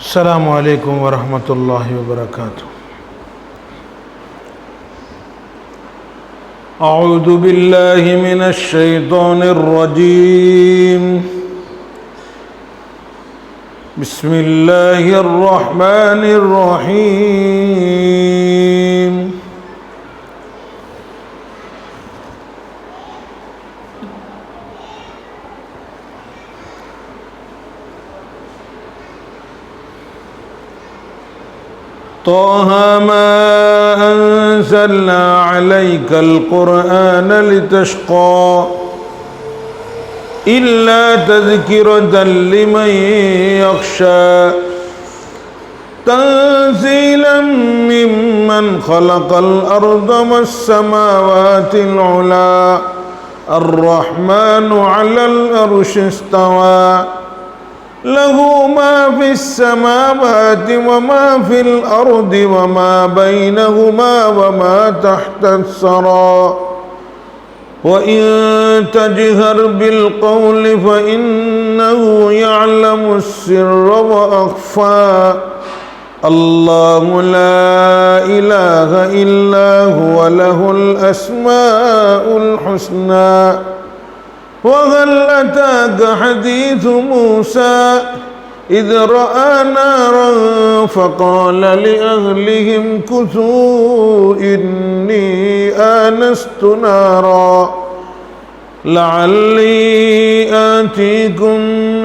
السلام علیکم ورحمۃ اللہ وبرکاتہ۔ اعوذ باللہ من الشیطان الرجیم، بسم اللہ الرحمن الرحیم۔ طه ما أنزلنا عليك القرآن لتشقى إلا تذكرة لمن يخشى تنزيلا ممن خلق الأرض والسماوات العلى الرحمن على العرش استوى له ما في السماوات وما في الأرض وما بينهما وما تحت الثرى وإن تجهر بالقول فإنه يعلم السر وأخفى الله لا إله إلا هو له الأسماء الحسنى وهل أتاك حديث موسى إذ رأى نارا فقال لأهلهم كثوا إني آنست نارا لعلي آتيكم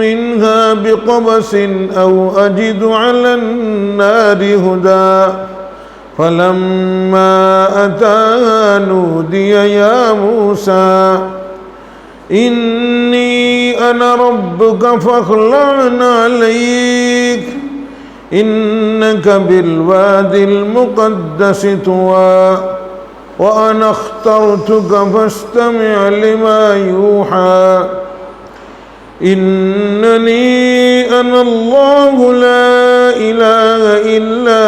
منها بقبس أو أجد على النار هدى فلما أتاها نودي يا موسى إني أنا ربك فاخلع عليك إنك بالوادي المقدس طوى وأنا اخترتك فاستمع لما يوحى إنني أنا الله لا إله إلا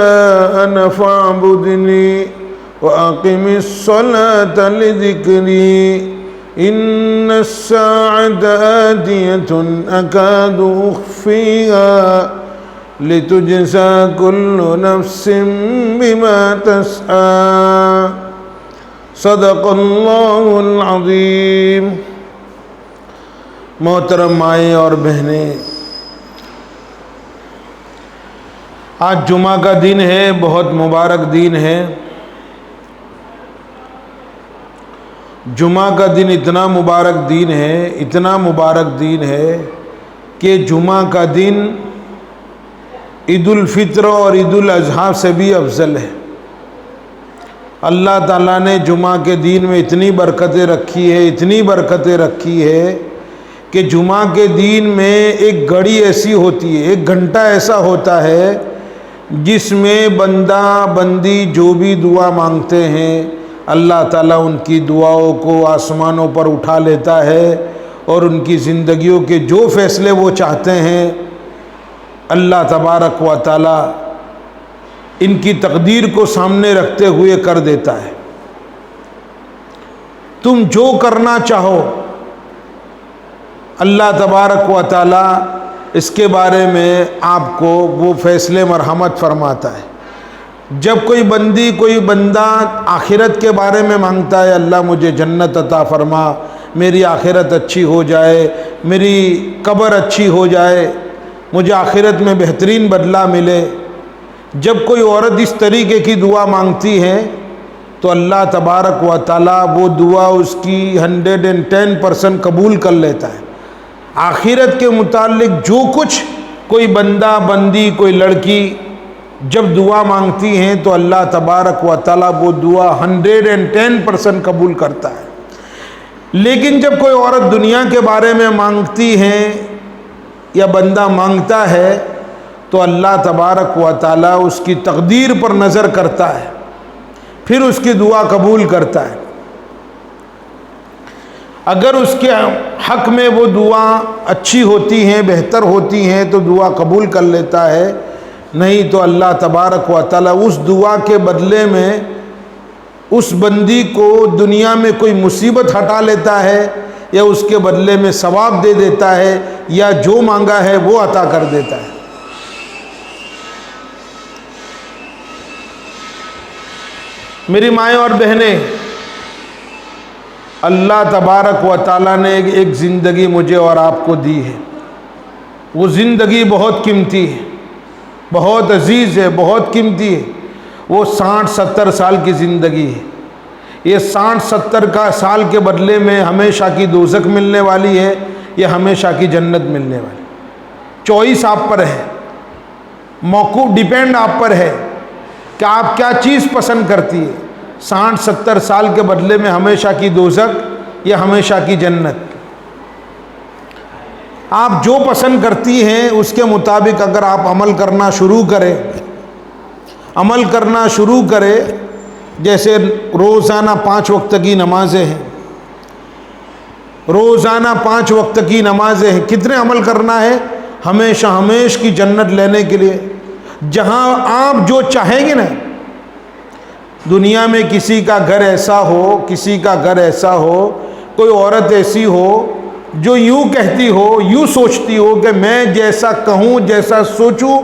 أنا فاعبدني وأقم الصلاة لذكري إن الساعة آتية أكاد أخفيها لتجزى كل نفس بما تسعى صدق اللہ العظیم۔ محترم مائیں اور بہنیں، آج جمعہ کا دن ہے، بہت مبارک دن ہے۔ جمعہ کا دن اتنا مبارک دن ہے کہ جمعہ کا دن عید الفطر اور عید الاضحیٰ سے بھی افضل ہے۔ اللہ تعالیٰ نے جمعہ کے دن میں اتنی برکتیں رکھی ہے کہ جمعہ کے دن میں ایک گھڑی ایسی ہوتی ہے، ایک گھنٹہ ایسا ہوتا ہے جس میں بندہ بندی جو بھی دعا مانگتے ہیں اللہ تعالیٰ ان کی دعاؤں کو آسمانوں پر اٹھا لیتا ہے اور ان کی زندگیوں کے جو فیصلے وہ چاہتے ہیں اللہ تبارک و تعالیٰ ان کی تقدیر کو سامنے رکھتے ہوئے کر دیتا ہے۔ تم جو کرنا چاہو اللہ تبارک و تعالیٰ اس کے بارے میں آپ کو وہ فیصلے مرحمت فرماتا ہے۔ جب کوئی بندہ آخرت کے بارے میں مانگتا ہے اللہ مجھے جنت عطا فرما، میری آخرت اچھی ہو جائے، میری قبر اچھی ہو جائے، مجھے آخرت میں بہترین بدلہ ملے، جب کوئی عورت اس طریقے کی دعا مانگتی ہے تو اللہ تبارک و تعالیٰ وہ دعا اس کی 110% قبول کر لیتا ہے۔ آخرت کے متعلق جو کچھ کوئی بندہ بندی کوئی لڑکی جب دعا مانگتی ہیں تو اللہ تبارک و تعالیٰ وہ دعا 110% قبول کرتا ہے۔ لیکن جب کوئی عورت دنیا کے بارے میں مانگتی ہے یا بندہ مانگتا ہے تو اللہ تبارک و تعالیٰ اس کی تقدیر پر نظر کرتا ہے، پھر اس کی دعا قبول کرتا ہے۔ اگر اس کے حق میں وہ دعا اچھی ہوتی ہیں، بہتر ہوتی ہیں تو دعا قبول کر لیتا ہے، نہیں تو اللہ تبارک و تعالیٰ اس دعا کے بدلے میں اس بندی کو دنیا میں کوئی مصیبت ہٹا لیتا ہے یا اس کے بدلے میں ثواب دے دیتا ہے یا جو مانگا ہے وہ عطا کر دیتا ہے۔ میری مائیں اور بہنیں، اللہ تبارک و تعالیٰ نے ایک زندگی مجھے اور آپ کو دی ہے. وہ زندگی بہت قیمتی ہے، بہت عزیز ہے، بہت قیمتی ہے. وہ 60-70 سال کی زندگی ہے. یہ 60-70 سال کے بدلے میں ہمیشہ کی دوزخ ملنے والی ہے یا ہمیشہ کی جنت ملنے والی. چوائس آپ پر ہے، موقوف ڈیپینڈ آپ پر ہے کہ آپ کیا چیز پسند کرتی ہے. 60-70 سال کے بدلے میں ہمیشہ کی دوزخ یا ہمیشہ کی جنت. آپ جو پسند کرتی ہیں اس کے مطابق اگر آپ عمل کرنا شروع کریں، جیسے روزانہ 5 وقت کی نمازیں ہیں، روزانہ 5 وقت کی نمازیں ہیں. کتنے عمل کرنا ہے؟ ہمیشہ کی جنت لینے کے لیے. جہاں آپ جو چاہیں گے نا، دنیا میں کسی کا گھر ایسا ہو، کوئی عورت ایسی ہو جو یوں کہتی ہو، یوں سوچتی ہو کہ میں جیسا کہوں، جیسا سوچوں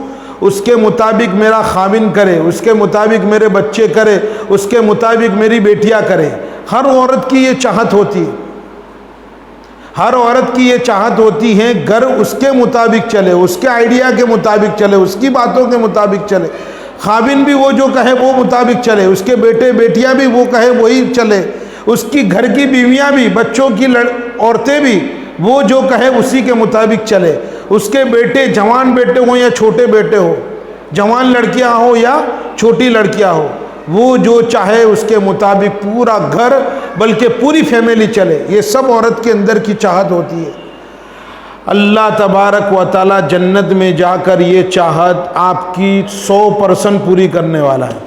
اس کے مطابق میرا خاوند کرے، اس کے مطابق میرے بچے کرے، اس کے مطابق میری بیٹیاں کرے. ہر عورت کی یہ چاہت ہوتی ہے، ہر عورت کی یہ چاہت ہوتی ہے گھر اس کے مطابق چلے، اس کے آئیڈیا کے مطابق چلے، اس کی باتوں کے مطابق چلے. خاوند بھی وہ جو کہے وہ مطابق چلے، اس کے بیٹے بیٹیاں بھی وہ کہے وہی چلے، اس کی گھر کی بیویاں بھی، بچوں کی عورتیں بھی وہ جو کہے اسی کے مطابق چلے. اس کے بیٹے جوان بیٹے ہوں یا چھوٹے بیٹے ہوں، جوان لڑکیاں ہوں یا چھوٹی لڑکیاں ہوں، وہ جو چاہے اس کے مطابق پورا گھر بلکہ پوری فیملی چلے. یہ سب عورت کے اندر کی چاہت ہوتی ہے. اللہ تبارک و تعالی جنت میں جا کر یہ چاہت آپ کی 100% پوری کرنے والا ہے.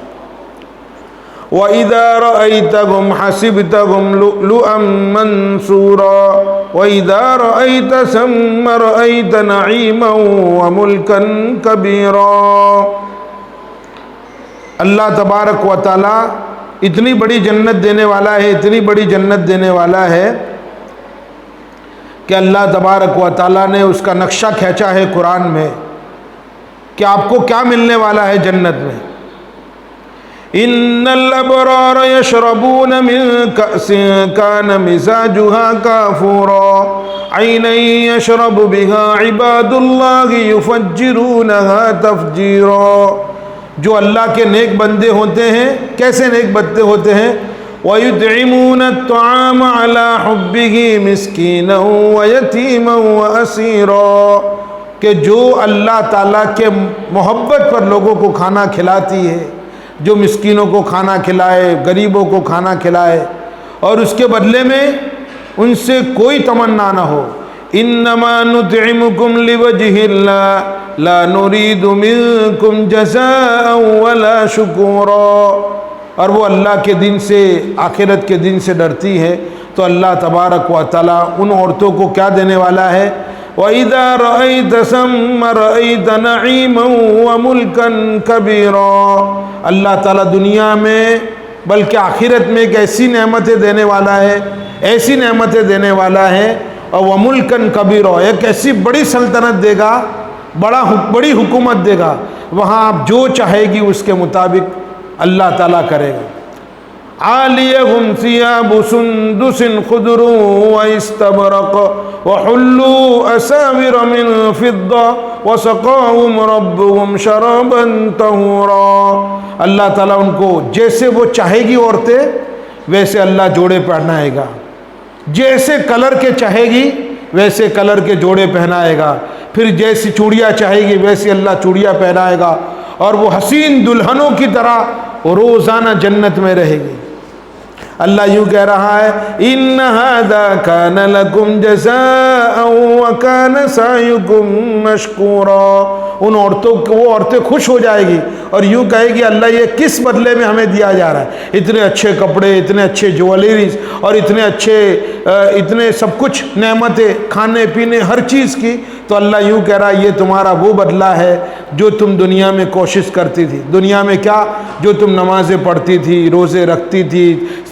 وَإِذَا رَأَيْتَهُمْ حَسِبْتَهُمْ لُؤْلُؤًا مَّنثُورًا وَإِذَا رَأَيْتَ ثَمَّ رَأَيْتَ نَعِيمًا وَمُلْكًا كَبِيرًا. اللہ تبارک و تعالی اتنی بڑی جنت دینے والا ہے، اتنی بڑی جنت دینے والا ہے کہ اللہ تبارک و تعالی نے اس کا نقشہ کھینچا ہے قرآن میں کہ آپ کو کیا ملنے والا ہے جنت میں. ان الابرار یشربون من کأس کان مزاجها کافورا عینا یشرب بها عباد اللہ یفجرونها تفجیرا. جو اللہ کے نیک بندے ہوتے ہیں، کیسے نیک بندے ہوتے ہیں؟ وَيُطْعِمُونَ الطَّعَامَ عَلَى حُبِّهِ مِسْكِينًا وَيَتِيمًا وَأَسِيرًا، کہ جو اللہ تعالیٰ کے محبت پر لوگوں کو کھانا کھلاتی ہے، جو مسکینوں کو کھانا کھلائے، غریبوں کو کھانا کھلائے، اور اس کے بدلے میں ان سے کوئی تمنا نہ ہو. انما نطعمکم لوجہ اللہ لا نرید منکم جزاء ولا شکورا. اور وہ اللہ کے دن سے، آخرت کے دن سے ڈرتی ہے تو اللہ تبارک و تعالیٰ ان عورتوں کو کیا دینے والا ہے؟ وَإِذَا رَأَيْتَ ثَمَّ رَأَيْتَ نَعِيمًا وَمُلْكًا كَبِيرًا. اللہ تعالیٰ دنیا میں بلکہ آخرت میں ایک ایسی نعمتیں دینے والا ہے، ایسی نعمتیں دینے والا ہے، اور وَمُلْكًا كَبِيرًا، ایک ایسی بڑی سلطنت دے گا، بڑی حکومت دے گا. وہاں آپ جو چاہے گی اس کے مطابق اللہ تعالیٰ کرے گا. عالیہم ثیاب سندس خضر واستبرق وحلوا اساور من فضہ وسقاہم ربہم شرابا طہورا. اللہ تعالیٰ ان کو جیسے وہ چاہے گی عورتیں ویسے اللہ جوڑے پہنائے گا، جیسے کلر کے چاہے گی ویسے کلر کے جوڑے پہنائے گا، پھر جیسی چوڑیاں چاہے گی ویسے اللہ چوڑیاں پہنائے گا، اور وہ حسین دلہنوں کی طرح روزانہ جنت میں رہے گی. اللہ یوں کہہ رہا ہے ان ھذا کان لکم جزاء وکان سعیکم مشکورا. ان عورتوں کو، وہ عورتیں خوش ہو جائے گی اور یوں کہے گی اللہ یہ کس بدلے میں ہمیں دیا جا رہا ہے؟ اتنے اچھے کپڑے، اتنے اچھے جویلریز اور اتنے سب کچھ نعمتیں، کھانے پینے ہر چیز کی. تو اللہ یوں کہہ رہا ہے یہ تمہارا وہ بدلہ ہے جو تم دنیا میں کوشش کرتی تھی. دنیا میں کیا؟ جو تم نمازیں پڑھتی تھی، روزے رکھتی تھی،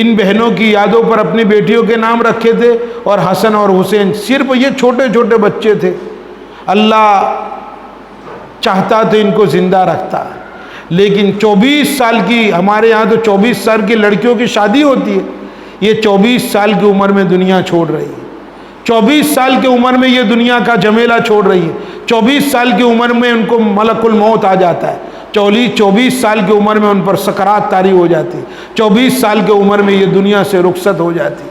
ان بہنوں کی یادوں پر اپنی بیٹیوں کے نام رکھے تھے، اور حسن اور حسین صرف یہ چھوٹے چھوٹے بچے تھے۔ اللہ چاہتا تو ان کو زندہ رکھتا، لیکن 24 سال کی، ہمارے یہاں تو 24 سال کی لڑکیوں کی شادی ہوتی ہے، یہ 24 سال کی عمر میں دنیا چھوڑ رہی ہے۔ 24 سال کی عمر میں یہ دنیا کا جھمیلا چھوڑ رہی ہے۔ 24 سال کی عمر میں ان کو ملک الموت آ جاتا ہے۔ 24 سال کی عمر میں ان پر سکرات طاری ہو جاتی، 24 سال کی عمر میں یہ دنیا سے رخصت ہو جاتی۔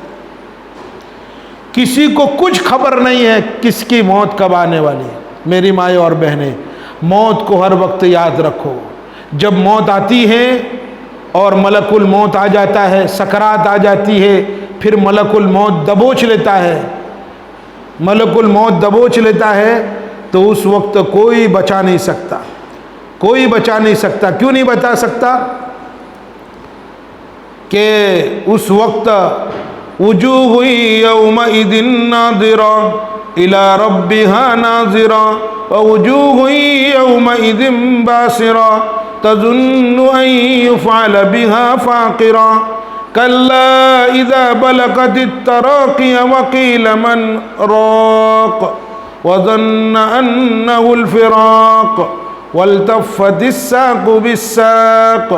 کسی کو کچھ خبر نہیں ہے کس کی موت کب آنے والی ہے۔ میری مائیں اور بہنیں، موت کو ہر وقت یاد رکھو۔ جب موت آتی ہے اور ملک الموت آ جاتا ہے، سکرات آ جاتی ہے، پھر ملک الموت دبوچ لیتا ہے، ملک الموت دبوچ لیتا ہے، تو اس وقت کوئی بچا نہیں سکتا، کوئی بچا نہیں سکتا۔ کیوں نہیں بچا سکتا؟ کہ اس وقت وجوہ یومئذ ناظرہ الی ربها ناظرہ ووجوہ یومئذ باسرہ تظن ان یفعل بها فاقرہ کلا اذا بلغت التراقی وقیل من راق وظن انہ الفراق والتفت الساق بالساق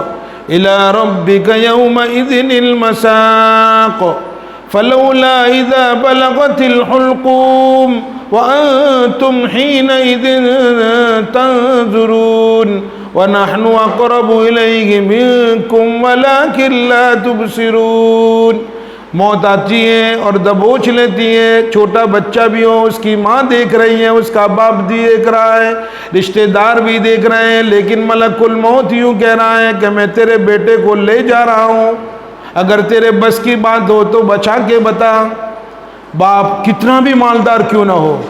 إلى ربك يومئذ المساق فلولا إذا بلغت الحلقوم وأنتم حينئذ تنظرون ونحن أقرب إليه منكم ولكن لا تبصرون۔ موت آتی ہے اور دبوچ لیتی ہے، چھوٹا بچہ بھی ہو، اس کی ماں دیکھ رہی ہے، اس کا باپ بھی دیکھ رہا ہے، رشتہ دار بھی دیکھ رہے ہیں، لیکن ملک الموت یوں کہہ رہا ہے کہ میں تیرے بیٹے کو لے جا رہا ہوں، اگر تیرے بس کی بات ہو تو بچا کے بتا۔ باپ کتنا بھی مالدار کیوں نہ ہو،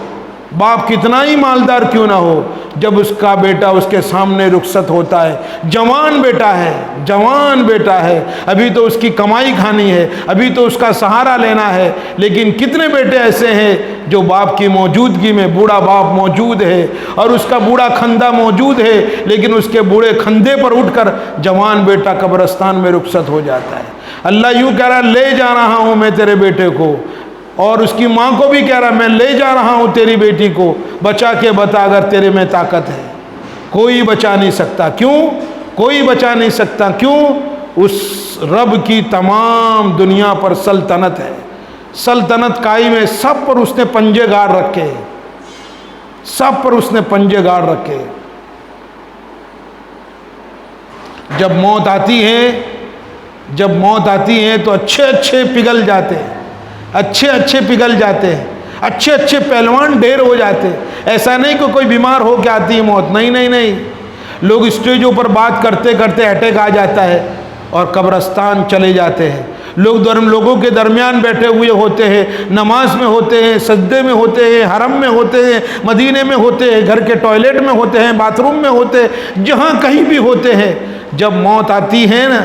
باپ کتنا ہی مالدار کیوں نہ ہو، جب اس کا بیٹا اس کے سامنے رخصت ہوتا ہے، جوان بیٹا ہے، جوان بیٹا ہے، ابھی تو اس کی کمائی کھانی ہے، ابھی تو اس کا سہارا لینا ہے، لیکن کتنے بیٹے ایسے ہیں جو باپ کی موجودگی میں، بوڑھا باپ موجود ہے اور اس کا بوڑھا کھندا موجود ہے، لیکن اس کے بوڑھے کھندے پر اٹھ کر جوان بیٹا قبرستان میں رخصت ہو جاتا ہے۔ اللہ یوں کہہ رہا لے جا رہا ہوں میں تیرے بیٹے کو، اور اس کی ماں کو بھی کہہ رہا میں لے جا رہا ہوں تیری بیٹی کو، بچا کے بتا اگر تیرے میں طاقت ہے۔ کوئی بچا نہیں سکتا، کیوں؟ کوئی بچا نہیں سکتا، کیوں؟ اس رب کی تمام دنیا پر سلطنت ہے، سلطنت قائم ہے، سب پر اس نے پنجے گاڑ رکھے، سب پر اس نے پنجے گاڑ رکھے۔ جب موت آتی ہے، جب موت آتی ہے تو اچھے اچھے پگھل جاتے ہیں، اچھے اچھے پگھل جاتے ہیں، اچھے اچھے پہلوان ڈھیر ہو جاتے ہیں۔ ایسا نہیں کہ کوئی بیمار ہو کے آتی ہے موت، نہیں نہیں نہیں، لوگ اسٹیجوں پر بات کرتے کرتے اٹیک آ جاتا ہے اور قبرستان چلے جاتے ہیں۔ لوگوں کے درمیان بیٹھے ہوئے ہوتے ہیں، نماز میں ہوتے ہیں، سجدے میں ہوتے ہیں، حرم میں ہوتے ہیں، مدینے میں ہوتے ہیں، گھر کے ٹوائلٹ میں ہوتے ہیں، باتھ روم میں ہوتے ہیں، جہاں کہیں بھی ہوتے ہیں۔ جب موت آتی ہے نا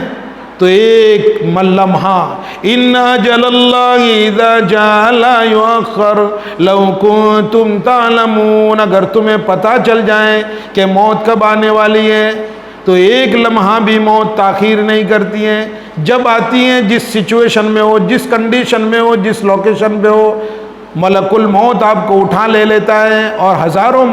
تو ایک لمحہ ان اجل اللہ اذا جاء لا یؤخر لو کنتم تعلمون، اگر تمہیں پتہ چل جائے کہ موت کب آنے والی ہے تو ایک لمحہ بھی موت تاخیر نہیں کرتی ہے۔ جب آتی ہیں، جس سچویشن میں ہو، جس کنڈیشن میں ہو، جس لوکیشن پہ ہو، ملک الموت آپ کو اٹھا لے لیتا ہے اور ہزاروں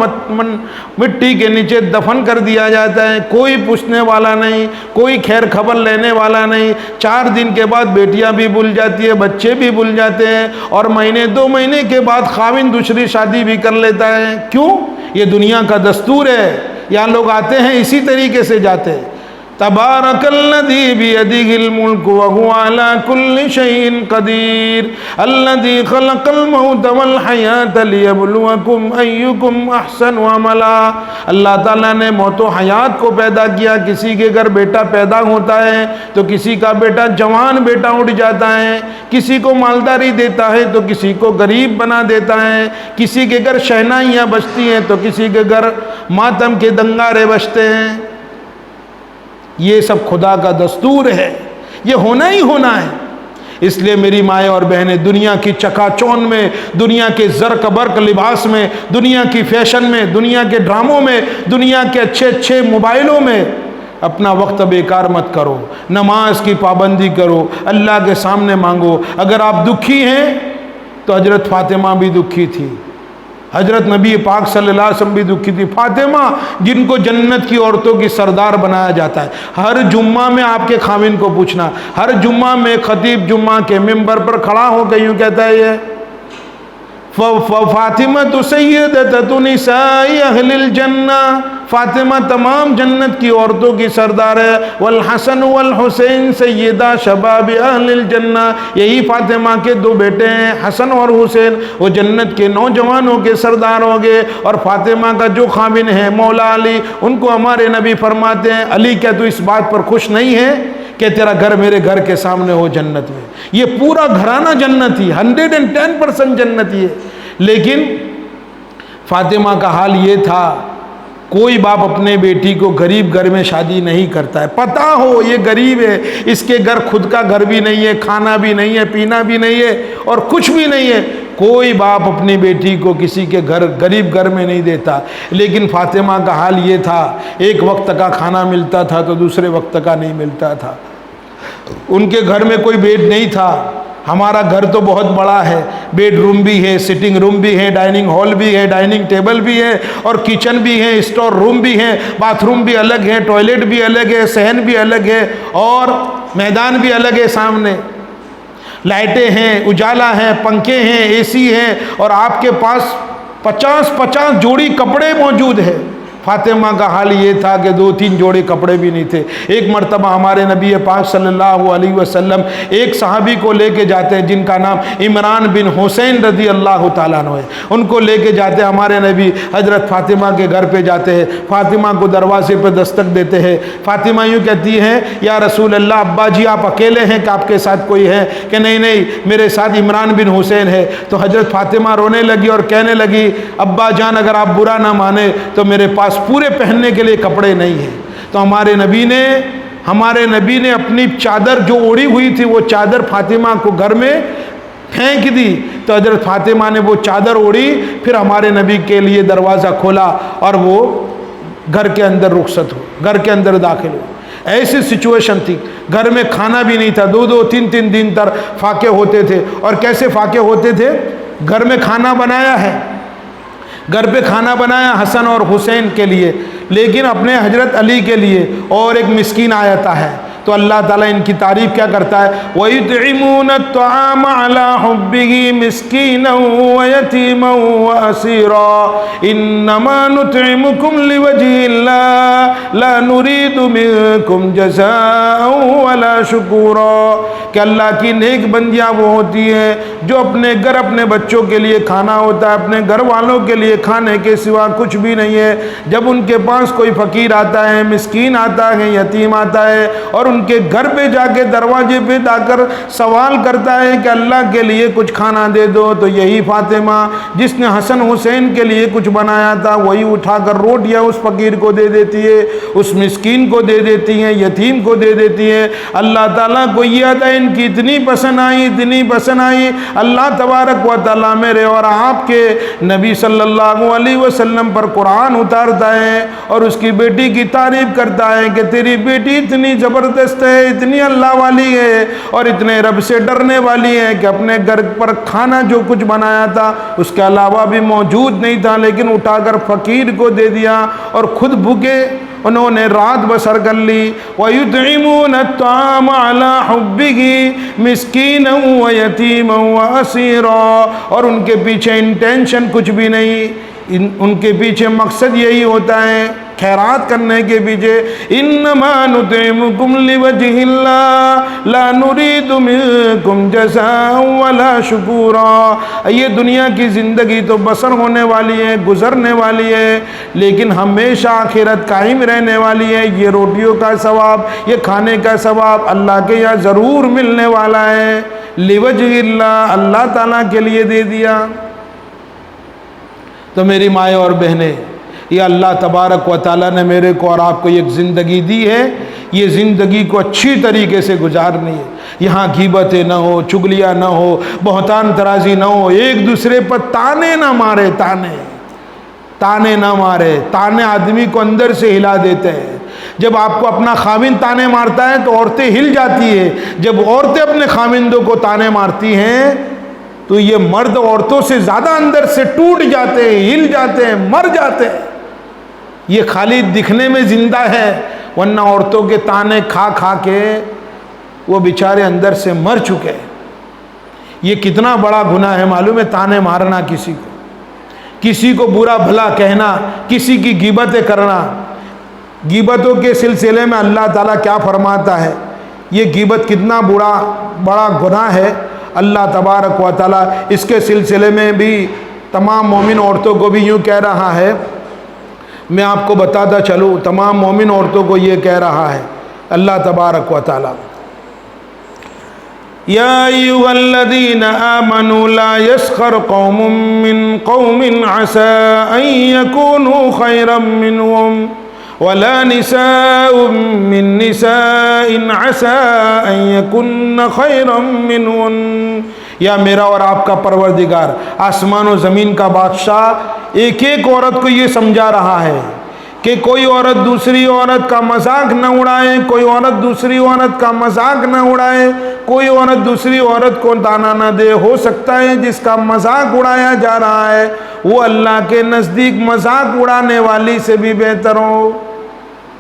مٹی کے نیچے دفن کر دیا جاتا ہے۔ کوئی پوچھنے والا نہیں، کوئی خیر خبر لینے والا نہیں۔ 4 دن کے بعد بیٹیاں بھی بھول جاتی ہے، بچے بھی بھول جاتے ہیں، اور مہینے 2 مہینے کے بعد خاوند دوسری شادی بھی کر لیتا ہے۔ کیوں؟ یہ دنیا کا دستور ہے، یہاں لوگ آتے ہیں اسی طریقے سے جاتے ہیں۔ تبارک الذی بیدہ الملک وہو علی کل شیء قدیر الذی خلق الموت والحیاۃ لیبلوکم ایکم احسن عملا۔ اللہ تعالیٰ نے موت و حیات کو پیدا کیا۔ کسی کے گھر بیٹا پیدا ہوتا ہے تو کسی کا بیٹا جوان بیٹا اٹھ جاتا ہے، کسی کو مالداری دیتا ہے تو کسی کو غریب بنا دیتا ہے، کسی کے گھر شہنائیاں بجتی ہیں تو کسی کے گھر ماتم کے دنگارے بجتے ہیں۔ یہ سب خدا کا دستور ہے، یہ ہونا ہی ہونا ہے۔ اس لیے میری مائیں اور بہنیں، دنیا کی چکا چون میں، دنیا کے زرق برق لباس میں، دنیا کی فیشن میں، دنیا کے ڈراموں میں، دنیا کے اچھے اچھے موبائلوں میں اپنا وقت بیکار مت کرو، نماز کی پابندی کرو، اللہ کے سامنے مانگو۔ اگر آپ دکھی ہیں تو حضرت فاطمہ بھی دکھی تھی، حضرت نبی پاک صلی اللہ علیہ وسلم بھی دکھی تھی۔ فاطمہ جن کو جنت کی عورتوں کی سردار بنایا جاتا ہے، ہر جمعہ میں آپ کے خاوند کو پوچھنا، ہر جمعہ میں خطیب جمعہ کے ممبر پر کھڑا ہو کے یوں کہتا ہے یہ فاطمہ سیدۃ نساء اہل الجنہ، فاطمہ تمام جنت کی عورتوں کی سردار ہے، والحسن والحسین سیدہ شباب اہل الجنہ، یہی فاطمہ کے دو بیٹے ہیں حسن اور حسین، وہ جنت کے نوجوانوں کے سردار ہوں گے۔ اور فاطمہ کا جو خاوند ہے مولا علی، ان کو ہمارے نبی فرماتے ہیں علی کیا تو اس بات پر خوش نہیں ہے کہ تیرا گھر میرے گھر کے سامنے ہو جنت میں؟ یہ پورا گھرانہ جنتی، 110% جنتی ہے۔ لیکن فاطمہ کا حال یہ تھا، کوئی باپ اپنے بیٹی کو غریب گھر میں شادی نہیں کرتا ہے، پتہ ہو یہ غریب ہے، اس کے گھر خود کا گھر بھی نہیں ہے، کھانا بھی نہیں ہے، پینا بھی نہیں ہے اور کچھ بھی نہیں ہے، کوئی باپ اپنی بیٹی کو کسی کے گھر غریب گھر میں نہیں دیتا۔ لیکن فاطمہ کا حال یہ تھا، ایک وقت کا کھانا ملتا تھا تو دوسرے وقت کا نہیں ملتا تھا، ان کے گھر میں کوئی بیڈ نہیں تھا۔ ہمارا گھر تو بہت بڑا ہے، بیڈ روم بھی ہے، سٹنگ روم بھی ہے، ڈائننگ ہال بھی ہے، ڈائننگ ٹیبل بھی ہے اور کچن بھی ہے، اسٹور روم بھی ہے، باتھ روم بھی الگ ہے، ٹوائلٹ بھی الگ ہے، صحن بھی الگ ہے اور میدان بھی الگ ہے، سامنے لائٹیں ہیں، اجالا ہے، پنکھے ہیں، اے سی ہیں اور آپ کے پاس 50 جوڑی کپڑے موجود ہیں۔ فاطمہ کا حال یہ تھا کہ 2-3 جوڑے کپڑے بھی نہیں تھے۔ ایک مرتبہ ہمارے نبی پاک صلی اللہ علیہ وسلم ایک صحابی کو لے کے جاتے ہیں جن کا نام عمران بن حسین رضی اللہ تعالیٰ عنہ ہے، ان کو لے کے جاتے ہیں ہمارے نبی حضرت فاطمہ کے گھر پہ جاتے ہیں، فاطمہ کو دروازے پہ دستک دیتے ہیں۔ فاطمہ یوں کہتی ہیں یا رسول اللہ ابا جی آپ اکیلے ہیں کہ آپ کے ساتھ کوئی ہے؟ کہ نہیں میرے ساتھ عمران بن حسین ہے۔ تو حضرت فاطمہ رونے لگی اور کہنے لگی ابا جان اگر آپ برا نہ مانے تو میرے پاس پورے پہننے کے لیے کپڑے نہیں ہیں۔ تو ہمارے نبی نے اپنی چادر جو اوڑھی ہوئی تھی وہ چادر فاطمہ کو گھر میں پھینک دی۔ تو حضرت فاطمہ نے وہ چادر اوڑھی، پھر ہمارے نبی کے لیے دروازہ کھولا اور وہ گھر کے اندر رخصت ہو، گھر کے اندر داخل ہو۔ ایسی سچویشن تھی، گھر میں کھانا بھی نہیں تھا، 2-2 3-3 دن تک فاقے ہوتے تھے۔ اور کیسے فاقے ہوتے تھے؟ گھر میں کھانا بنایا ہے، گھر پہ کھانا بنایا حسن اور حسین کے لیے، لیکن اپنے حضرت علی کے لیے اور ایک مسکین آتا ہے۔ تو اللہ تعالیٰ ان کی تعریف کیا کرتا ہے؟ وَيُطْعِمُونَ الطَّعَامَ عَلَىٰ حُبِّهِ مِسْكِينًا وَيَتِيمًا وَأَسِيرًا إِنَّمَا نُطْعِمُكُمْ لِوَجْهِ اللَّهِ لَا نُرِيدُ مِنكُمْ جَزَاءً وَلَا شُكُورًا، کہ اللہ کی نیک بندیاں وہ ہوتی ہیں جو اپنے گھر اپنے بچوں کے لیے کھانا ہوتا ہے، اپنے گھر والوں کے لیے کھانے کے سوا کچھ بھی نہیں ہے۔ جب ان کے پاس کوئی فقیر آتا ہے، مسکین آتا ہے، یتیم آتا ہے اور ان کے گھر پہ جا کے دروازے پہ جا کر سوال کرتا ہے کہ اللہ کے لیے کچھ کھانا دے دو، تو یہی فاطمہ جس نے حسن حسین کے لیے کچھ بنایا تھا وہی اٹھا کر روٹیاں اس فقیر کو دے دیتی ہے، اس مسکین کو دے دیتی ہیں، یتیم کو دے دیتی ہے۔ اللہ تعالیٰ کو یہ عطا ان کی اتنی پسند آئی، اتنی پسند آئی، اللہ تبارک و تعالیٰ میرے اور آپ کے نبی صلی اللہ علیہ وسلم پر قرآن اتارتا ہے اور اس کی بیٹی کی تعریف کرتا ہے کہ تیری بیٹی اتنی زبردست ہے، اتنی اللہ والی ہے اور اتنے رب سے ڈرنے والی ہے کہ اپنے گھر پر کھانا جو کچھ بنایا تھا اس کے علاوہ بھی موجود نہیں تھا، لیکن اٹھا کر فقیر کو دے دیا اور خود بھوکے انہوں نے رات بسر کر لی۔ وَيُطْعِمُونَ الطَّعَامَ عَلَىٰ حُبِّهِ مِسْكِينًا وَيَتِيمًا وَأَسِيرًا، اور ان کے پیچھے انٹینشن کچھ بھی نہیں، ان کے پیچھے مقصد یہی ہوتا ہے خیرات کرنے کے پیچھے انما نطعمکم لوجہ اللہ لا نرید منکم جزاء ولا شکورا۔ یہ دنیا کی زندگی تو بسر ہونے والی ہے، گزرنے والی ہے، لیکن ہمیشہ آخرت قائم رہنے والی ہے۔ یہ روٹیوں کا ثواب، یہ کھانے کا ثواب اللہ کے یہاں ضرور ملنے والا ہے۔ لوجہ اللہ، اللہ تعالیٰ کے لیے دے دیا۔ تو میری مائیں اور بہنیں، یہ اللہ تبارک و تعالیٰ نے میرے کو اور آپ کو ایک زندگی دی ہے، یہ زندگی کو اچھی طریقے سے گزارنی ہے۔ یہاں غیبتیں نہ ہو، چگلیاں نہ ہو، بہتان ترازی نہ ہو، ایک دوسرے پر تانے نہ مارے، تانے نہ مارے۔ تانے آدمی کو اندر سے ہلا دیتے ہیں۔ جب آپ کو اپنا خاوند تانے مارتا ہے تو عورتیں ہل جاتی ہے، جب عورتیں اپنے خاوندوں کو تانے مارتی ہیں تو یہ مرد عورتوں سے زیادہ اندر سے ٹوٹ جاتے ہیں، ہل جاتے ہیں، مر جاتے ہیں۔ یہ خالی دکھنے میں زندہ ہے، ورنہ عورتوں کے تانے کھا کھا کے وہ بیچارے اندر سے مر چکے ہیں۔ یہ کتنا بڑا گناہ ہے معلوم ہے، تانے مارنا، کسی کو برا بھلا کہنا، کسی کی غیبتیں کرنا۔ غیبتوں کے سلسلے میں اللہ تعالیٰ کیا فرماتا ہے، یہ غیبت کتنا بڑا گناہ ہے۔ اللہ تبارک و تعالیٰ اس کے سلسلے میں بھی تمام مومن عورتوں کو بھی یوں کہہ رہا ہے، میں آپ کو بتاتا چلوں، تمام مومن عورتوں کو یہ کہہ رہا ہے اللہ تبارک و تعالیٰ، یا ایھا الذین آمنوا لا یسخر قوم من قوم عسى ان یکونوا خیرا منهم ولا نساء من نساء عسى ان یکن خیرا منهن۔ یا میرا اور آپ کا پروردگار، آسمان و زمین کا بادشاہ، ایک ایک عورت کو یہ سمجھا رہا ہے کہ کوئی عورت دوسری عورت کا مذاق نہ اڑائے، کوئی عورت دوسری عورت کا مذاق نہ اڑائے، کوئی عورت دوسری عورت کو تانا نہ دے۔ ہو سکتا ہے جس کا مذاق اڑایا جا رہا ہے وہ اللہ کے نزدیک مذاق اڑانے والی سے بھی بہتر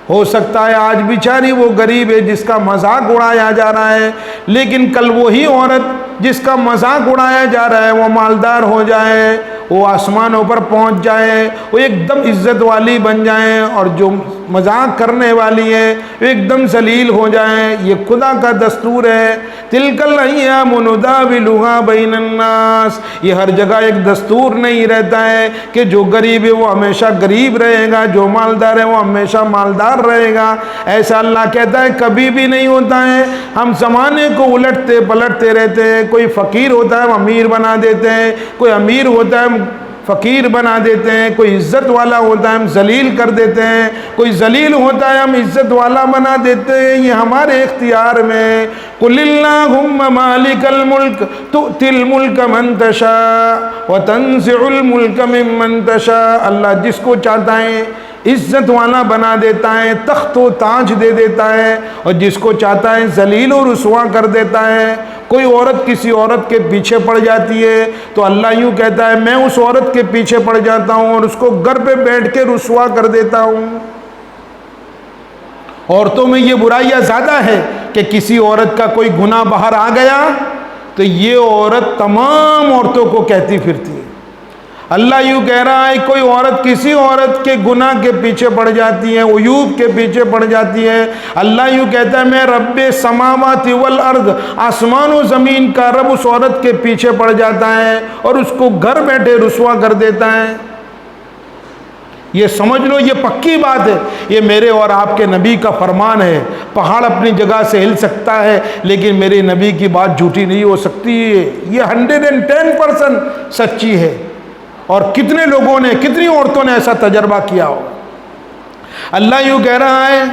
ہو سکتا ہے آج بیچاری وہ غریب ہے جس کا مذاق اڑایا جا رہا ہے، لیکن کل وہی عورت جس کا مذاق اڑایا جا رہا ہے وہ مالدار ہو جائے، وہ آسمانوں پر پہنچ جائے، وہ ایک دم عزت والی بن جائیں، اور جو مذاق کرنے والی ہے وہ ایک دم ذلیل ہو جائیں۔ یہ خدا کا دستور ہے، تلک الایام نداولها بین الناس۔ یہ ہر جگہ ایک دستور نہیں رہتا ہے کہ جو غریب ہے وہ ہمیشہ غریب رہے گا، جو مالدار ہے وہ ہمیشہ مالدار رہے گا، ایسا اللہ کہتا ہے کبھی بھی نہیں ہوتا ہے۔ ہم زمانے کو الٹتے پلٹتے رہتے ہیں، کوئی فقیر ہوتا ہے ہم امیر بنا دیتے ہیں، کوئی امیر ہوتا ہے ہم فقیر بنا دیتے ہیں، کوئی عزت والا ہوتا ہے ہم ذلیل کر دیتے ہیں، کوئی ذلیل ہوتا ہے ہم عزت والا بنا دیتے ہیں۔ یہ ہمارے اختیار میں۔ قل اللہم مالک الملک تؤتی الملک من تشاء وتنزع الملک ممن تشاء۔ اللہ جس کو چاہتا ہے عزت والا بنا دیتا ہے، تخت و تاج دے دیتا ہے، اور جس کو چاہتا ہے ذلیل و رسوا کر دیتا ہے۔ کوئی عورت کسی عورت کے پیچھے پڑ جاتی ہے تو اللہ یوں کہتا ہے میں اس عورت کے پیچھے پڑ جاتا ہوں اور اس کو گھر پہ بیٹھ کے رسوا کر دیتا ہوں۔ عورتوں میں یہ برائیاں زیادہ ہے کہ کسی عورت کا کوئی گناہ باہر آ گیا تو یہ عورت تمام عورتوں کو کہتی پھرتی ہے۔ اللہ یوں کہہ رہا ہے کوئی عورت کسی عورت کے گناہ کے پیچھے پڑ جاتی ہے، عیوب کے پیچھے پڑ جاتی ہے، اللہ یوں کہتا ہے میں رب السماوات والارض، آسمان و زمین کا رب اس عورت کے پیچھے پڑ جاتا ہے اور اس کو گھر بیٹھے رسوا کر دیتا ہے۔ یہ سمجھ لو یہ پکی بات ہے، یہ میرے اور آپ کے نبی کا فرمان ہے۔ پہاڑ اپنی جگہ سے ہل سکتا ہے لیکن میرے نبی کی بات جھوٹی نہیں ہو سکتی، یہ 110% سچی ہے۔ اور کتنے لوگوں نے، کتنی عورتوں نے ایسا تجربہ کیا ہو۔ اللہ یوں کہہ رہا ہے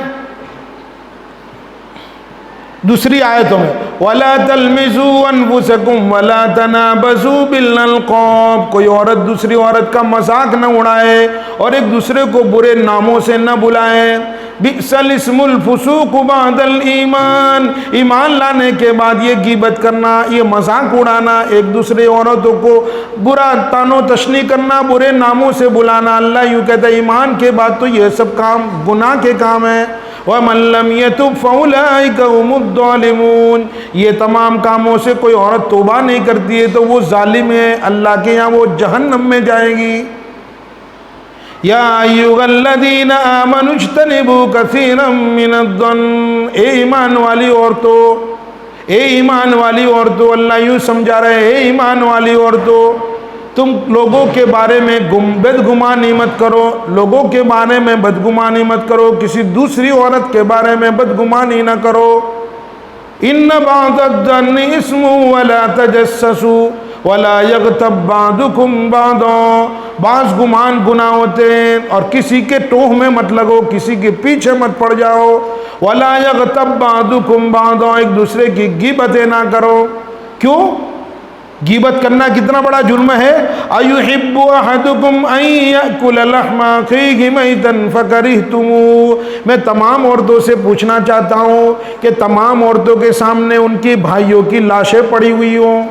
دوسری آیتوں میں وَلَا تَلْمِزُوا أَنفُسَكُمْ وَلَا تَنَابَزُوا بِالْأَلْقَابِ۔ کوئی عورت دوسری عورت کا مذاق نہ اڑائے اور ایک دوسرے کو برے ناموں سے نہ بلائے۔ بئس الاسم الفسوق بعد الایمان، ایمان لانے کے بعد یہ غیبت کرنا، یہ مذاق اڑانا، ایک دوسرے عورتوں کو برا طعن و تشنیع کرنا، برے ناموں سے بلانا، اللہ یوں کہتا ہے ایمان کے بعد تو یہ سب کام گناہ کے کام ہیں۔ وَمَن لَّمْ يَتُبْ فَأُولَٰئِكَ هُمُ الظَّالِمُونَ۔ یہ تمام کاموں سے کوئی عورت توبہ نہیں کرتی ہے تو وہ ظالم ہے، اللہ کے یہاں وہ جہنم میں جائے گی۔ یا ایھا الذین آمنوا اجتنبوا کثیرا من الظن۔ اے ایمان والی عورتوں، اے ایمان والی عورتوں، اللہ یوں سمجھا رہے ہیں اے ایمان والی عورتوں تم لوگوں کے بارے میں بدگمانی مت کرو، لوگوں کے بارے میں بدگمانی مت کرو، کسی دوسری عورت کے بارے میں بدگمانی نہ کرو۔ ان بعض الظن اسم ولا تجسسوا ولا یغتب بعضکم بعضا۔ بعض گمان گناہ ہوتے ہیں اور کسی کے ٹوہ میں مت لگو، کسی کے پیچھے مت پڑ جاؤ۔ ولا یغتب بعضکم بعضا، ایک دوسرے کی غیبتیں نہ کرو۔ کیوں؟ غیبت کرنا کتنا بڑا جرم ہے. ایحب احدکم ان یاکل لحم اخیہ میتا فکرہتموہ. میں تمام عورتوں سے پوچھنا چاہتا ہوں کہ تمام عورتوں کے سامنے ان کی بھائیوں کی لاشیں پڑی ہوئی ہوں،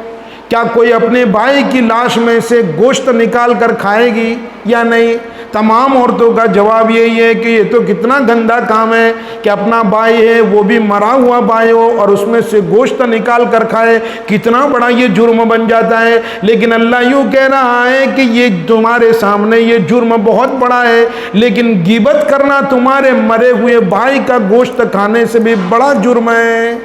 کیا کوئی اپنے بھائی کی لاش میں سے گوشت نکال کر کھائے گی یا نہیں؟ تمام عورتوں کا جواب یہی ہے کہ یہ تو کتنا گندا کام ہے کہ اپنا بھائی ہے وہ بھی مرا ہوا بھائی ہو اور اس میں سے گوشت نکال کر کھائے، کتنا بڑا یہ جرم بن جاتا ہے. لیکن اللہ یوں کہہ رہا ہے کہ یہ تمہارے سامنے یہ جرم بہت بڑا ہے، لیکن غیبت کرنا تمہارے مرے ہوئے بھائی کا گوشت کھانے سے بھی بڑا جرم ہے.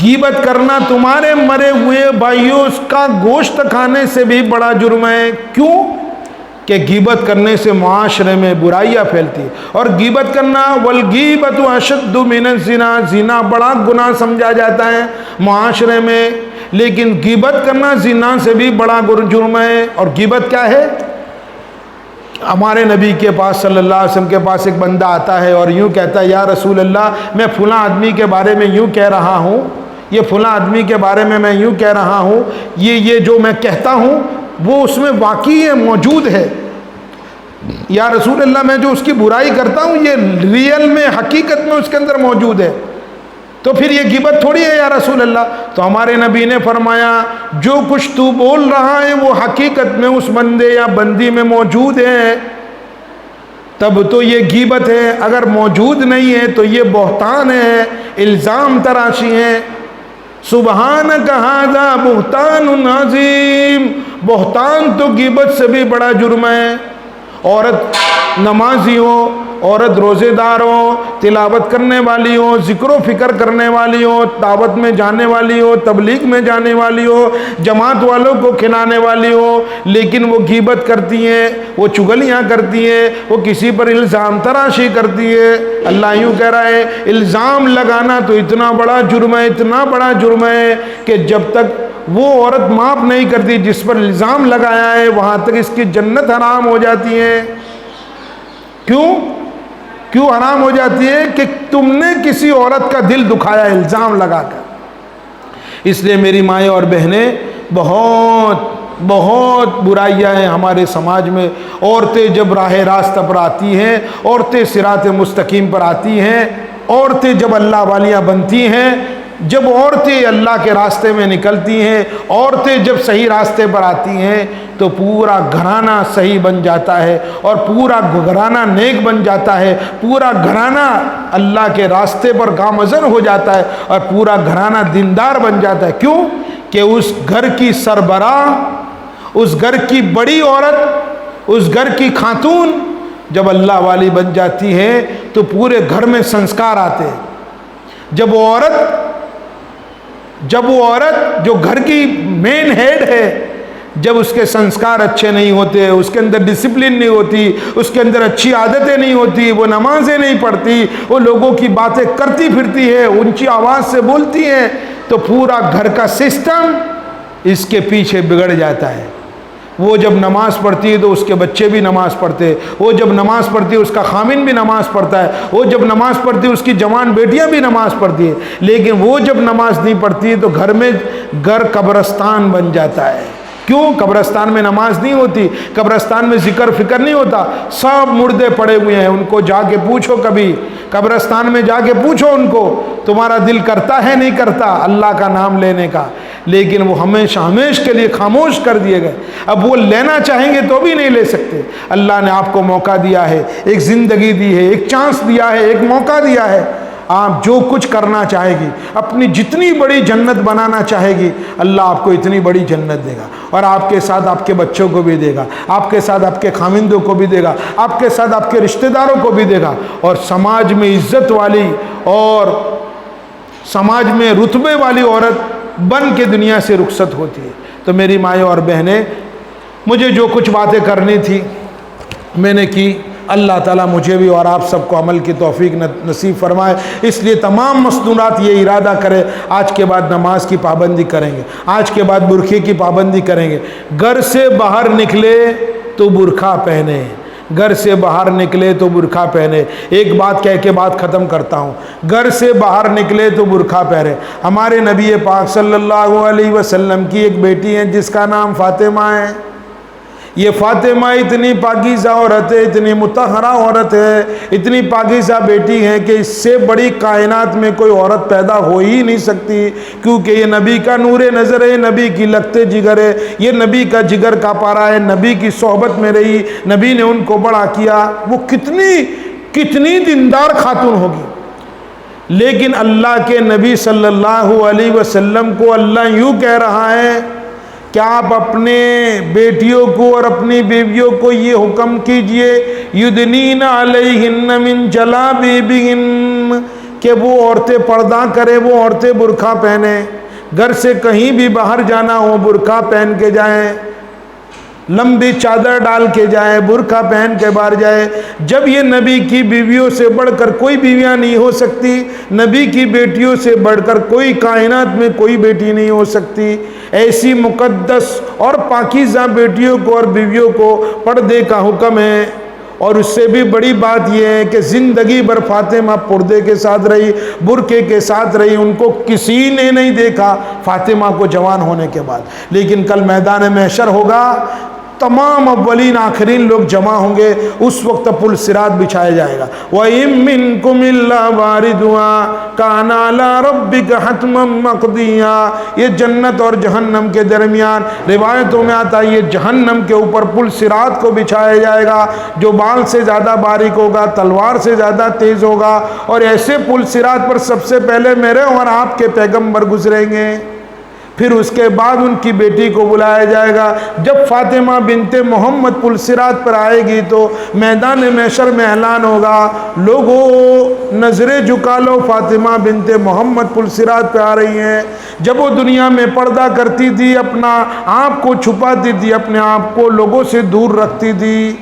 غیبت کرنا تمہارے مرے ہوئے بھائیوں کا گوشت کھانے سے بھی بڑا جرم ہے. کیوں؟ کہ غیبت کرنے سے معاشرے میں برائیاں پھیلتی ہے، اور غیبت کرنا والغیبت اشد من الزنا، زنا بڑا گناہ سمجھا جاتا ہے معاشرے میں، لیکن غیبت کرنا زنا سے بھی بڑا جرم ہے. اور غیبت کیا ہے؟ ہمارے نبی کے پاس صلی اللہ علیہ وسلم کے پاس ایک بندہ آتا ہے اور یوں کہتا ہے، یا رسول اللہ میں فلاں آدمی کے بارے میں یوں کہہ رہا ہوں، یہ فلاں آدمی کے بارے میں یوں کہہ رہا ہوں، یہ جو میں کہتا ہوں وہ اس میں واقعی موجود ہے. یا رسول اللہ میں جو اس کی برائی کرتا ہوں یہ ریئل میں حقیقت میں اس کے اندر موجود ہے، تو پھر یہ غیبت تھوڑی ہے یا رسول اللہ. تو ہمارے نبی نے فرمایا جو کچھ تو بول رہا ہے وہ حقیقت میں اس بندے یا بندی میں موجود ہے تب تو یہ غیبت ہے، اگر موجود نہیں ہے تو یہ بہتان ہے، الزام تراشی ہے. سبحانک ھذا بہتان عظیم. بہتان تو غیبت سے بھی بڑا جرم ہے. عورت نمازی ہو، عورت روزے دار ہو، تلاوت کرنے والی ہو، ذکر و فکر کرنے والی ہو، دعوت میں جانے والی ہو، تبلیغ میں جانے والی ہو، جماعت والوں کو کھلانے والی ہو، لیکن وہ غیبت کرتی ہیں، وہ چغلیاں کرتی ہیں، وہ کسی پر الزام تراشی کرتی ہے. اللہ یوں کہہ رہا ہے الزام لگانا تو اتنا بڑا جرم ہے، اتنا بڑا جرم ہے کہ جب تک وہ عورت معاف نہیں کرتی جس پر الزام لگایا ہے وہاں تک اس کی جنت حرام ہو جاتی ہے. کیوں حرام ہو جاتی ہے؟ کہ تم نے کسی عورت کا دل دکھایا الزام لگا کر. اس لیے میری مائیں اور بہنیں بہت برائیاں ہیں ہمارے سماج میں. عورتیں جب راہ راست پر آتی ہیں، عورتیں صراط مستقیم پر آتی ہیں، عورتیں جب اللہ والیاں بنتی ہیں، جب عورتیں اللہ کے راستے میں نکلتی ہیں، عورتیں جب صحیح راستے پر آتی ہیں تو پورا گھرانہ صحیح بن جاتا ہے اور پورا گھرانہ نیک بن جاتا ہے، پورا گھرانہ اللہ کے راستے پر گامزن ہو جاتا ہے اور پورا گھرانہ دیندار بن جاتا ہے. کیوں؟ کہ اس گھر کی سربراہ، اس گھر کی بڑی عورت، اس گھر کی خاتون جب اللہ والی بن جاتی ہے تو پورے گھر میں سنسکار آتے ہیں. جب وہ عورت جو گھر کی مین ہیڈ ہے، جب اس کے سنسکار اچھے نہیں ہوتے، اس کے اندر ڈسپلن نہیں ہوتی، اس کے اندر اچھی عادتیں نہیں ہوتی، وہ نمازیں نہیں پڑھتی، وہ لوگوں کی باتیں کرتی پھرتی ہے، اونچی آواز سے بولتی ہے، تو پورا گھر کا سسٹم اس کے پیچھے بگڑ جاتا ہے. وہ جب نماز پڑھتی ہے تو اس کے بچے بھی نماز پڑھتے ہیں، وہ جب نماز پڑھتی ہے اس کا خامن بھی نماز پڑھتا ہے، وہ جب نماز پڑھتی ہے اس کی جوان بیٹیاں بھی نماز پڑھتی ہے. لیکن وہ جب نماز نہیں پڑھتی ہے تو گھر قبرستان بن جاتا ہے. کیوں؟ قبرستان میں نماز نہیں ہوتی، قبرستان میں ذکر فکر نہیں ہوتا، سب مردے پڑے ہوئے ہیں. ان کو جا کے پوچھو، کبھی قبرستان میں جا کے پوچھو ان کو تمہارا دل کرتا ہے نہیں کرتا اللہ کا نام لینے کا؟ لیکن وہ ہمیشہ کے لیے خاموش کر دیے گئے. اب وہ لینا چاہیں گے تو بھی نہیں لے سکتے. اللہ نے آپ کو موقع دیا ہے، ایک زندگی دی ہے، ایک چانس دیا ہے، ایک موقع دیا ہے. آپ جو کچھ کرنا چاہے گی، اپنی جتنی بڑی جنت بنانا چاہے گی، اللہ آپ کو اتنی بڑی جنت دے گا، اور آپ کے ساتھ آپ کے بچوں کو بھی دے گا، آپ کے ساتھ آپ کے خامندوں کو بھی دے گا، آپ کے ساتھ آپ کے رشتہ داروں کو بھی دے گا. اور سماج میں عزت والی اور سماج میں رتبے والی عورت بن کے دنیا سے رخصت ہوتی ہے. تو میری مائیں اور بہنیں، مجھے جو کچھ باتیں کرنی تھی میں نے کی. اللہ تعالیٰ مجھے بھی اور آپ سب کو عمل کی توفیق نصیب فرمائے. اس لیے تمام مسنونات یہ ارادہ کرے آج کے بعد نماز کی پابندی کریں گے، آج کے بعد برقعے کی پابندی کریں گے. گھر سے باہر نکلے تو برقع پہنے، گھر سے باہر نکلے تو برقع پہنے. ایک بات کہہ کے بات ختم کرتا ہوں. گھر سے باہر نکلے تو برقع پہنے. ہمارے نبی پاک صلی اللہ علیہ وسلم کی ایک بیٹی ہے جس کا نام فاطمہ ہے. یہ فاطمہ اتنی پاکیزہ عورت ہے, اتنی مطہرہ عورت ہے, اتنی پاکیزہ بیٹی ہے کہ اس سے بڑی کائنات میں کوئی عورت پیدا ہو ہی نہیں سکتی, کیونکہ یہ نبی کا نور نظر ہے, نبی کی لگتے جگر ہے, یہ نبی کا جگر کا پارا ہے, نبی کی صحبت میں رہی, نبی نے ان کو بڑا کیا. وہ کتنی دیندار خاتون ہوگی. لیکن اللہ کے نبی صلی اللہ علیہ وسلم کو اللہ یوں کہہ رہا ہے کہ آپ اپنے بیٹیوں کو اور اپنی بیویوں کو یہ حکم کیجئے یدنین علیہن من جلابیبہن, کہ وہ عورتیں پردہ کریں, وہ عورتیں برقع پہنیں. گھر سے کہیں بھی باہر جانا ہو برقع پہن کے جائیں, لمبی چادر ڈال کے جائیں, برقع پہن کے باہر جائے. جب یہ نبی کی بیویوں سے بڑھ کر کوئی بیویاں نہیں ہو سکتی, نبی کی بیٹیوں سے بڑھ کر کوئی کائنات میں کوئی بیٹی نہیں ہو سکتی, ایسی مقدس اور پاکیزہ بیٹیوں کو اور بیویوں کو پردے کا حکم ہے. اور اس سے بھی بڑی بات یہ ہے کہ زندگی بھر فاطمہ پردے کے ساتھ رہی, برقعے کے ساتھ رہی, ان کو کسی نے نہیں دیکھا فاطمہ کو جوان ہونے کے بعد. لیکن کل میدان محشر ہوگا, تمام اولین آخرین لوگ جمع ہوں گے, اس وقت پل صراط بچھایا جائے گا. وَإِن مِّنكُمْ إِلَّا وَارِدُهَا كَانَ عَلَىٰ رَبِّكَ حَتْمًا مَّقْضِيًّا. یہ جنت اور جہنم کے درمیان روایتوں میں آتا ہے یہ جہنم کے اوپر پل صراط کو بچھایا جائے گا, جو بال سے زیادہ باریک ہوگا, تلوار سے زیادہ تیز ہوگا. اور ایسے پل صراط پر سب سے پہلے میرے اور آپ کے پیغمبر گزریں گے, پھر اس کے بعد ان کی بیٹی کو بلایا جائے گا. جب فاطمہ بنت محمد پل صراط پر آئے گی تو میدان محشر میں اعلان ہوگا, لوگوں نظریں جھکا لو, فاطمہ بنت محمد پل صراط پہ آ رہی ہیں. جب وہ دنیا میں پردہ کرتی تھی, اپنا آپ کو چھپاتی تھی, اپنے آپ کو لوگوں سے دور رکھتی تھی,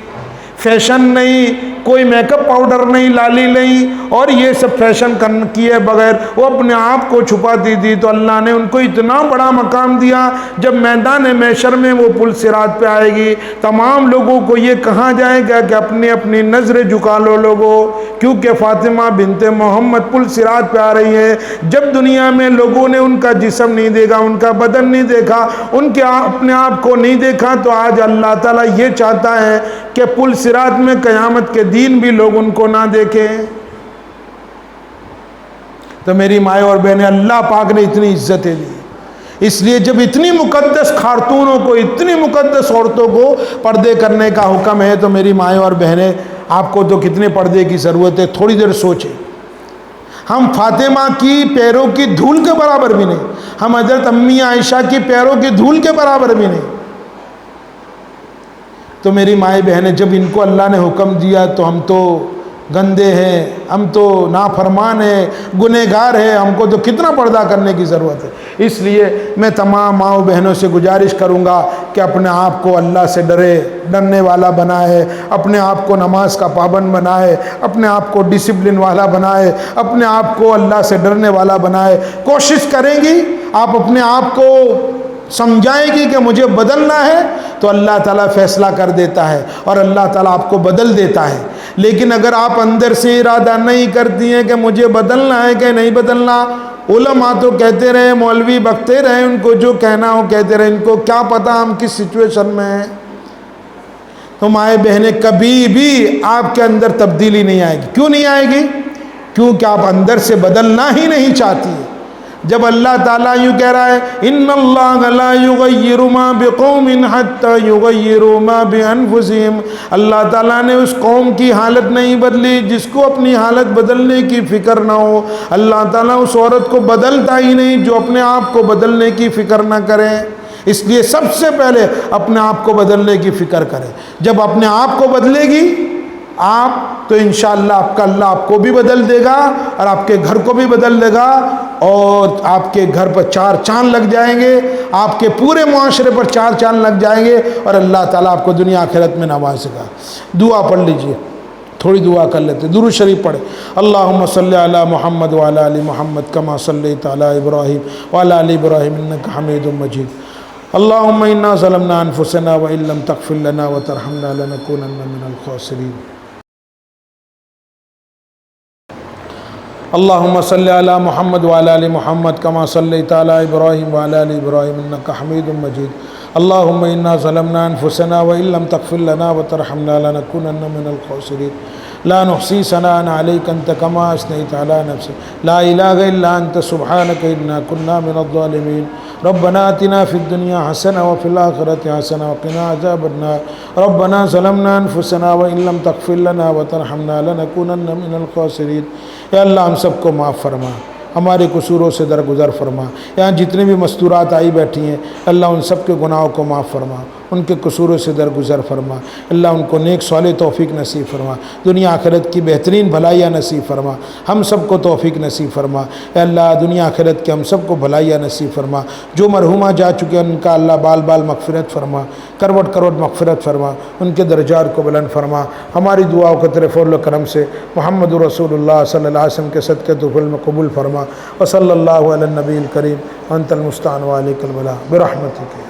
فیشن نہیں, کوئی میک اپ پاؤڈر نہیں, لالی نہیں, اور یہ سب فیشن کیے بغیر وہ اپنے آپ کو چھپاتی تھی. تو اللہ نے ان کو اتنا بڑا مقام دیا, جب میدان محشر میں وہ پل صراط پہ آئے گی, تمام لوگوں کو یہ کہا جائے گا کہ اپنی اپنی نظریں جھکا لو لوگوں, کیونکہ فاطمہ بنت محمد پل صراط پہ آ رہی ہے. جب دنیا میں لوگوں نے ان کا جسم نہیں دیکھا, ان کا بدن نہیں دیکھا, ان کے اپنے آپ کو نہیں دیکھا, تو آج اللہ تعالیٰ یہ چاہتا ہے کہ پل صراط میں قیامت کے دین بھی لوگ ان کو نہ دیکھیں. تو میری مائیں اور بہنیں, اللہ پاک نے اتنی عزتیں دی, اس لیے جب اتنی مقدس خاتونوں کو, اتنی مقدس عورتوں کو پردے کرنے کا حکم ہے, تو میری مائیں اور بہنیں آپ کو تو کتنے پردے کی ضرورت ہے. تھوڑی دیر سوچیں, ہم فاطمہ کی پیروں کی دھول کے برابر بھی نہیں, ہم حضرت امی عائشہ کی پیروں کی دھول کے برابر بھی نہیں. تو میری مائیں بہنیں, جب ان کو اللہ نے حکم دیا تو ہم تو گندے ہیں, ہم تو نافرمان ہیں, گنہگار ہیں, ہم کو تو کتنا پردہ کرنے کی ضرورت ہے. اس لیے میں تمام ماؤں بہنوں سے گزارش کروں گا کہ اپنے آپ کو اللہ سے ڈرنے والا بنائے, اپنے آپ کو نماز کا پابند بنائے, اپنے آپ کو ڈسپلن والا بنائے, اپنے آپ کو اللہ سے ڈرنے والا بنائے. کوشش کریں گی, آپ اپنے آپ کو سمجھائیں گی کہ مجھے بدلنا ہے, تو اللہ تعالیٰ فیصلہ کر دیتا ہے اور اللہ تعالیٰ آپ کو بدل دیتا ہے. لیکن اگر آپ اندر سے ارادہ نہیں کرتی ہیں کہ مجھے بدلنا ہے کہ نہیں بدلنا, علماء تو کہتے رہے, مولوی بکتے رہے, ان کو جو کہنا ہو کہتے رہے, ان کو کیا پتہ ہم کس سچویشن میں ہیں. تو مائیں بہنیں, کبھی بھی آپ کے اندر تبدیلی نہیں آئے گی. کیوں نہیں آئے گی؟ کیونکہ آپ اندر سے بدلنا ہی نہیں چاہتی. جب اللہ تعالیٰ یوں کہہ رہا ہے, ان اللہ لا یغیر ما بقوم حتی یغیروا ما بانفسہم, اللہ تعالیٰ نے اس قوم کی حالت نہیں بدلی جس کو اپنی حالت بدلنے کی فکر نہ ہو. اللہ تعالیٰ اس عورت کو بدلتا ہی نہیں جو اپنے آپ کو بدلنے کی فکر نہ کرے. اس لیے سب سے پہلے اپنے آپ کو بدلنے کی فکر کرے. جب اپنے آپ کو بدلے گی آپ, تو انشاءاللہ اللہ آپ کو بھی بدل دے گا, اور آپ کے گھر کو بھی بدل دے گا, اور آپ کے گھر پر 4 چاند لگ جائیں گے, آپ کے پورے معاشرے پر 4 چاند لگ جائیں گے, اور اللہ تعالیٰ آپ کو دنیا آخرت میں نوازے گا. دعا پڑھ لیجئے, تھوڑی دعا کر لیتے, درود شریف پڑھے. اللہم صلی علی محمد وعلی آل محمد کما صلیت علی ابراہیم وعلی آل ابراہیم انک حمید مجید. اللهم إنا ظلمنا أنفسنا وإن لم تغفر لنا وترحمنا لنكونن من الخاسرين. اللهم صل على محمد وعلى آل محمد كما صليت على إبراهيم وعلى آل إبراهيم إنك حميد مجيد. اللهم إنا ظلمنا أنفسنا وإن لم تغفر لنا وترحمنا لنكونن من الخاسرين. لا نحصي ثناء عليك أنت كما أثنيت على نفسك. لا إله إلا أنت سبحانك إنا كنا من الظالمين. ربنا آتنا في الدنيا حسنة وفي الآخرة حسنة وقنا عذاب النار. ربنا ظلمنا أنفسنا وإن لم تغفر لنا وترحمنا لنكونن من الخاسرين. یا اللہ ہم سب کو معاف فرما، ہمارے قصوروں سے درگزر فرما. یہاں جتنے بھی مستورات آئی بیٹھی ہیں اللہ ان سب کے گناہوں کو معاف فرما، ان کے قصوروں سے درگزر فرما. اللہ ان کو نیک صالح توفیق نصیب فرما، دنیا آخرت کی بہترین بھلائیاں نصیب فرما. ہم سب کو توفیق نصیب فرما. اے اللہ دنیا آخرت کے ہم سب کو بھلائیاں نصیب فرما. جو مرحومہ جا چکے ہیں ان کا اللہ بال بال مغفرت فرما، کروٹ کروٹ مغفرت فرما، ان کے درجات کو بلند فرما. ہماری دعاؤں کو تیرے فضل و کرم سے محمد رسول اللہ صلی اللہ علیہ وسلم کے صدقے طفل میں قبول فرما. وصلی اللہ علی النبی الکریم. انت المستعان وعلیک البلاغ برحمتک.